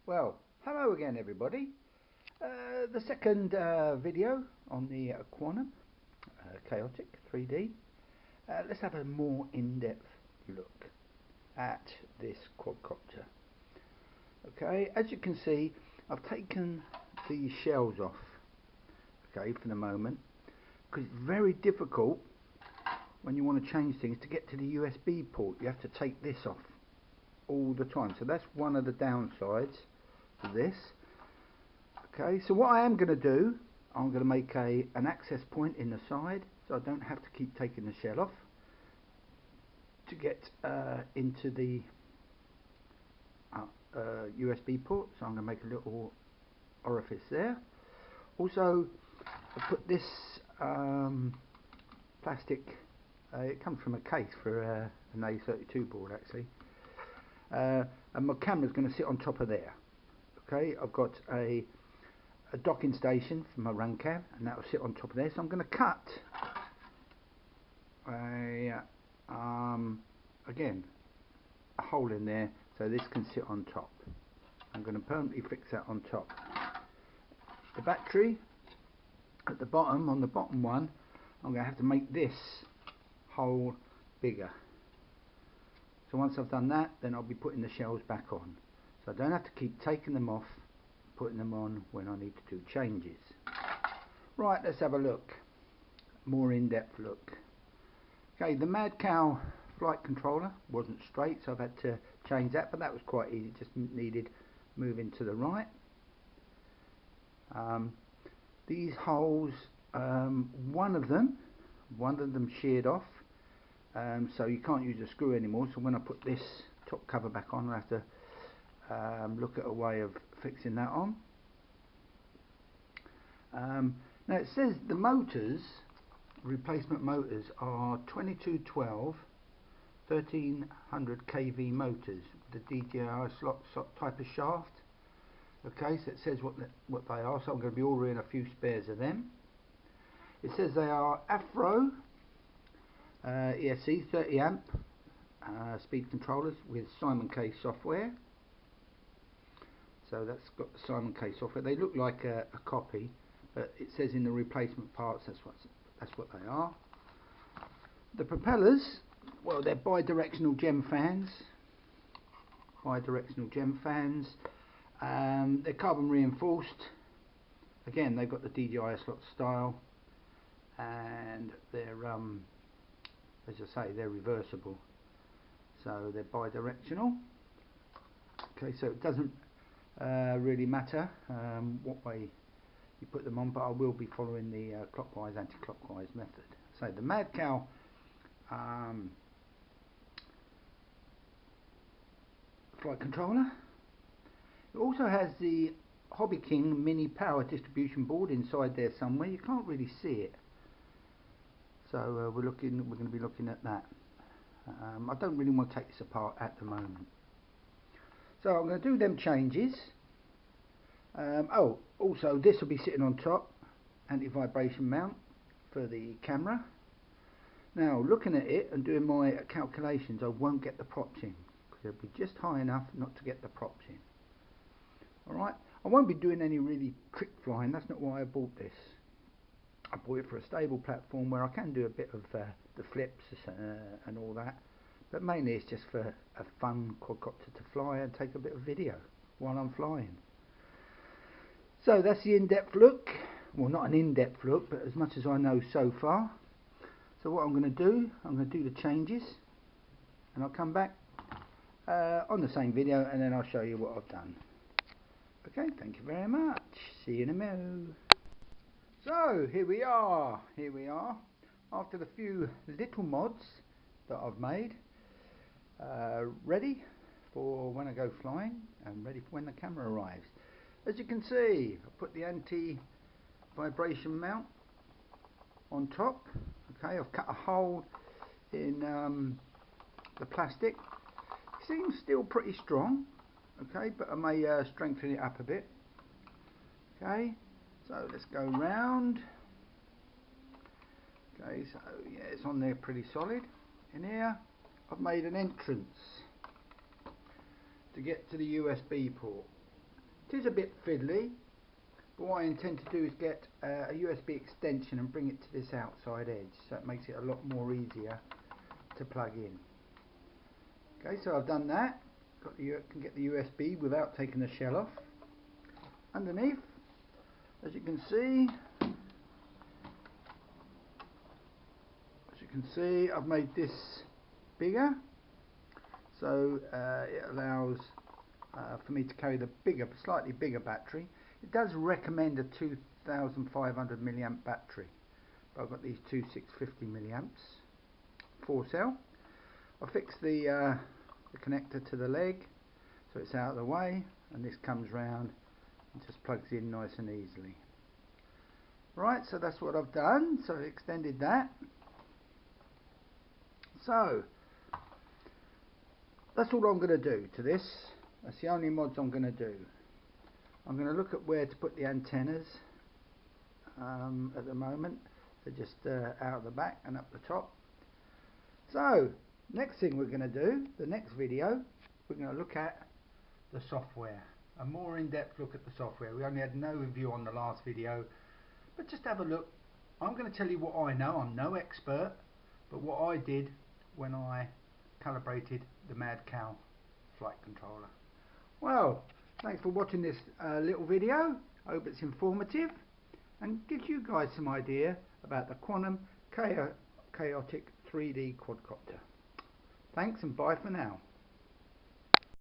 Well, hello again everybody. The second video on the Quantum Chaotic 3D. Let's have a more in-depth look at this quadcopter. Okay, as you can see, I've taken the shells off, okay, for the moment, because it's very difficult when you want to change things to get to the USB port. You have to take this off all the time, so that's one of the downsides to this. Okay, so what I am going to do, I'm going to make an access point in the side, so I don't have to keep taking the shell off to get into the USB port. So I'm going to make a little orifice there. Also, I put this plastic, it comes from a case for an A32 board actually, and my camera's going to sit on top of there. Okay, I've got a docking station for my run cam, and that will sit on top of there. So I'm going to cut again a hole in there so this can sit on top. I'm going to permanently fix that on top. The battery at the bottom, on the bottom one, I'm going to have to make this hole bigger. So once I've done that, then I'll be putting the shells back on, so I don't have to keep taking them off, putting them on when I need to do changes. Right, let's have a look, more in-depth look. Okay, the Mad Cow flight controller wasn't straight, so I've had to change that, but that was quite easy, just needed moving to the right. These holes, one of them sheared off, so you can't use a screw anymore, so when I put this top cover back on, I have to look at a way of fixing that on. Now it says the motors, replacement motors, are 2212 1300 kV motors, the DJI slot type of shaft. Okay, so it says what they are, so I'm going to be ordering a few spares of them. It says they are Afro ESC 30 amp speed controllers with Simon K software. So that's got the Simon K software. They look like a copy, but it says in the replacement parts that's what they are. The propellers, well, they're bi-directional gem fans. They're carbon reinforced. Again, they've got the DJI slot style, and they're as I say, they're reversible, so they're bi-directional. Okay, so it doesn't really matter what way you put them on, but I will be following the clockwise, anti-clockwise method. So the Mad Cow flight controller. It also has the Hobby King mini power distribution board inside there somewhere. You can't really see it, so we're going to be looking at that. I don't really want to take this apart at the moment, so I'm going to do them changes. Oh, also this will be sitting on top, anti-vibration mount for the camera. Now looking at it and doing my calculations, I won't get the props in, because it'll be just high enough not to get the props in. Alright, I won't be doing any really trick flying, that's not why I bought this. I bought it for a stable platform where I can do a bit of the flips and all that, but mainly it's just for a fun quadcopter to fly and take a bit of video while I'm flying. So that's the in-depth look. Well, not an in-depth look, but as much as I know so far. So what I'm going to do, I'm going to do the changes, and I'll come back on the same video, and then I'll show you what I've done. Okay, thank you very much. See you in a minute. So here we are. After the few little mods that I've made, ready for when I go flying and ready for when the camera arrives. As you can see, I put the anti-vibration mount on top. Okay, I've cut a hole in the plastic. It seems still pretty strong. Okay, but I may strengthen it up a bit. Okay, so let's go round. Okay, so yeah, it's on there pretty solid. In here, I've made an entrance to get to the USB port. It is a bit fiddly, but what I intend to do is get a USB extension and bring it to this outside edge, so it makes it a lot more easier to plug in. Okay, so I've done that. Can get the USB without taking the shell off. Underneath, as you can see, I've made this bigger, so it allows for me to carry the slightly bigger battery. It does recommend a 2500 milliamp battery, but I've got these two 650 milliamps, 4 cell. I fixed the connector to the leg so it's out of the way, and this comes round and just plugs in nice and easily. Right, so that's what I've done. So I've extended that. So that's all I'm going to do to this. That's the only mods I'm going to do. I'm going to look at where to put the antennas at the moment. They're just out the back and up the top. So next thing we're going to do, the next video, we're going to look at the software. A more in-depth look at the software. We only had an overview on the last video, but just have a look. I'm going to tell you what I know. I'm no expert, but what I did when I calibrated the Mad Cow flight controller. Well, thanks for watching this little video. I hope it's informative and gives you guys some idea about the Quantum Chaotic 3D quadcopter. Thanks and bye for now.